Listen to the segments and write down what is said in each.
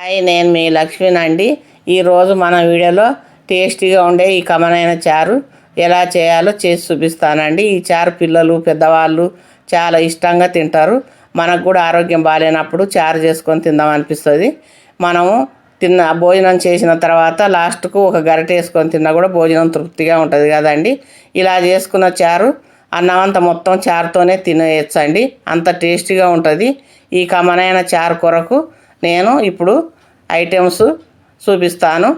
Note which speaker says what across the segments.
Speaker 1: Hi, నేను మీ లక్ష్మినండి. ఈరోజు మన వీడియోలో టేస్టీగా ఉండే ఈ కమ్మనైన చారు ఎలా చేయాలో చేసి చూపిస్తానండి. ఈ చారు పిల్లలు పెద్దవాళ్ళు చాలా ఇష్టంగా తింటారు. మనకు కూడా ఆరోగ్యం బాగాలేనప్పుడు చారు చేసుకొని తిందాం అనిపిస్తుంది. మనము భోజనం చేసిన తర్వాత లాస్ట్కు ఒక గరిటె వేసుకొని తిన్నా కూడా భోజనం తృప్తిగా ఉంటుంది కదండి. ఇలా చేసుకున్న చారు అన్నమంతా మొత్తం చారుతోనే తినేయచ్చండి, అంత టేస్టీగా ఉంటుంది. ఈ కమ్మనైన చారు కొరకు నేను ఇప్పుడు ఐటమ్స్ చూపిస్తాను.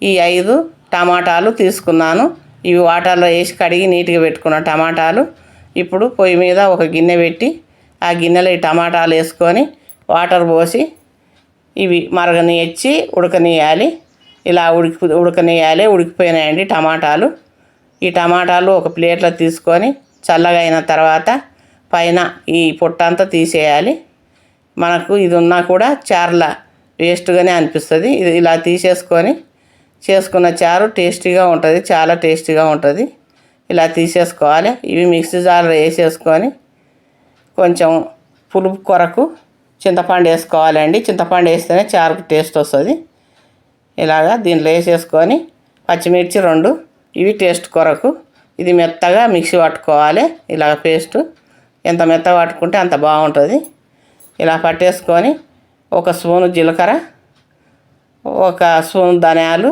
Speaker 1: ఈ 5 టమాటాలు తీసుకున్నాను. ఇవి వాటర్లో వేసి కడిగి నీట్గా పెట్టుకున్న టమాటాలు. ఇప్పుడు పొయ్యి మీద ఒక గిన్నె పెట్టి ఆ గిన్నెలో ఈ టమాటాలు వేసుకొని వాటర్ పోసి ఇవి మరగనిచ్చి ఉడకనియాలి. ఇలా ఉడకనియాలి. ఉడికిపోయినాయండి టమాటాలు. ఈ టమాటాలు ఒక ప్లేట్లో తీసుకొని చల్లగా అయిన తర్వాత పైన ఈ పొట్టంతా తీసేయాలి. మనకు ఇది ఉన్నా కూడా చారులా వేస్ట్గానే అనిపిస్తుంది. ఇది ఇలా తీసేసుకొని చేసుకున్న చారు టేస్టీగా ఉంటుంది, చాలా టేస్టీగా ఉంటుంది. ఇలా తీసేసుకోవాలి. ఇవి మిక్సీ జార్లో వేసేసుకొని కొంచెం పులుపు కొరకు చింతపండు వేసుకోవాలండి. చింతపండు వేస్తేనే చారుకు టేస్ట్ వస్తుంది. ఇలాగా దీంట్లో వేసేసుకొని పచ్చిమిర్చి 2 ఇవి టేస్ట్ కొరకు ఇది మెత్తగా మిక్సీ పట్టుకోవాలి. ఇలా పేస్ట్ ఎంత మెత్తగా పట్టుకుంటే అంత బాగుంటుంది. ఇలా పట్టేసుకొని 1 స్పూను జీలకర్ర, 1 స్పూన్ ధనియాలు,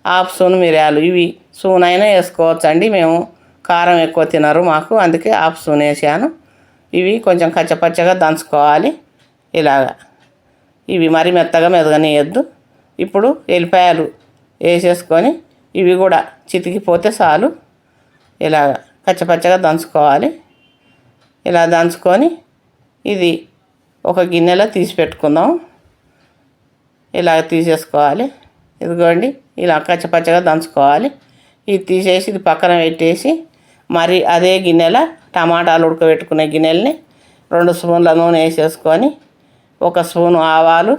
Speaker 1: 1/2 స్పూన్ మిరియాలు, ఇవి స్పూన్ అయినా వేసుకోవచ్చు అండి. మేము కారం ఎక్కువ తినరు మాకు, అందుకే 1/2 స్పూన్ వేసాను. ఇవి కొంచెం కచ్చపచ్చగా దంచుకోవాలి. ఇలాగా ఇవి మరీ మెత్తగా మెదగనియద్దు. ఇప్పుడు ఎల్లిపాయలు వేసేసుకొని ఇవి కూడా చితికిపోతే చాలు. ఇలాగ కచ్చపచ్చగా దంచుకోవాలి. ఇలా దంచుకొని ఇది ఒక గిన్నెలో తీసి పెట్టుకుందాం. ఇలా తీసేసుకోవాలి. ఇదిగోండి, ఇలా కచ్చపచ్చగా దంచుకోవాలి. ఇది తీసేసి ఇది పక్కన పెట్టేసి మరి అదే గిన్నెలో టమాటాలు ఉడకబెట్టుకునే గిన్నెల్ని 2 స్పూన్ల నూనె వేసేసుకొని 1 స్పూను ఆవాలు,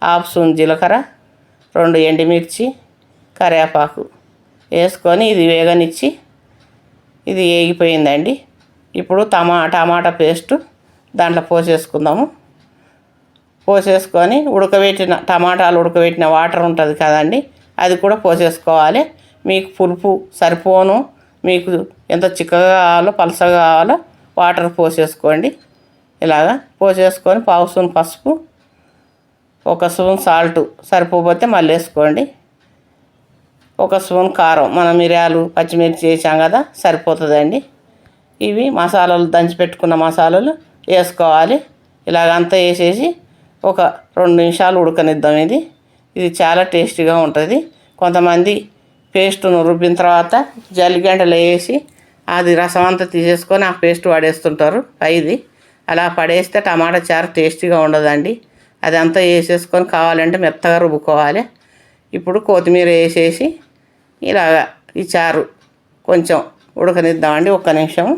Speaker 1: 1/2 స్పూన్ జీలకర్ర, 2 ఎండుమిర్చి, కరివేపాకు వేసుకొని ఇది వేగనిచ్చి ఇది వేగిపోయిందండి. ఇప్పుడు టమాటా పేస్టు దాంట్లో పోసేసుకుందాము. పోసేసుకొని టమాటాలు ఉడకబెట్టిన వాటర్ ఉంటుంది కదండి, అది కూడా పోసేసుకోవాలి. మీకు పులుపు సరిపోను, మీకు ఎంత చిక్కగా కావాలో పలసగా కావాలో వాటర్ పోసేసుకోండి. ఇలాగా పోసేసుకొని 1/2 స్పూన్ పసుపు, 1 స్పూన్ సాల్ట్ సరిపోతే మళ్ళీ వేసుకోండి. 1 స్పూన్ కారం, మనం మిరియాలు పచ్చిమిర్చి వేసాం కదా సరిపోతుందండి. ఇవి మసాలాలు దంచిపెట్టుకున్న మసాలాలు వేసుకోవాలి. ఇలాగంతా వేసేసి ఒక 2 నిమిషాలు ఉడకనిద్దాం. ఇది చాలా టేస్టీగా ఉంటుంది. కొంతమంది పేస్టును రుబ్బిన తర్వాత జల్లిగంటలో వేసి అది రసం అంతా తీసేసుకొని ఆ పేస్ట్ పడేస్తుంటారు పైది. అలా పడేస్తే టమాటా చారు టేస్టీగా ఉండదండి. అది అంతా వేసేసుకొని కావాలంటే మెత్తగా రుబ్బుకోవాలి. ఇప్పుడు కొత్తిమీర వేసేసి ఇలాగా ఈ చారు కొంచెం ఉడకనిద్దామండి. 1 నిమిషం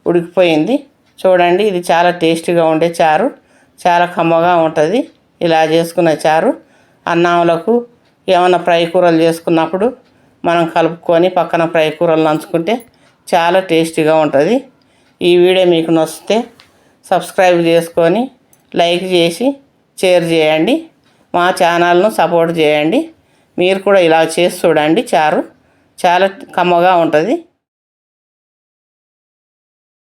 Speaker 1: ఉడికిపోయింది చూడండి. ఇది చాలా టేస్టీగా ఉండే చారు, చాలా కమ్మగా ఉంటుంది. ఇలా చేసుకున్న చారు అన్నంలకు ఏమైనా ఫ్రై కూరలు చేసుకున్నప్పుడు మనం కలుపుకొని పక్కన ఫ్రై కూరలు నంచుకుంటే చాలా టేస్టీగా ఉంటుంది. ఈ వీడియో మీకు నచ్చితే సబ్స్క్రైబ్ చేసుకొని లైక్ చేసి షేర్ చేయండి. మా ఛానల్ను సపోర్ట్ చేయండి. మీరు కూడా ఇలా చేసి చూడండి. చారు చాలా కమ్మగా ఉంటుంది.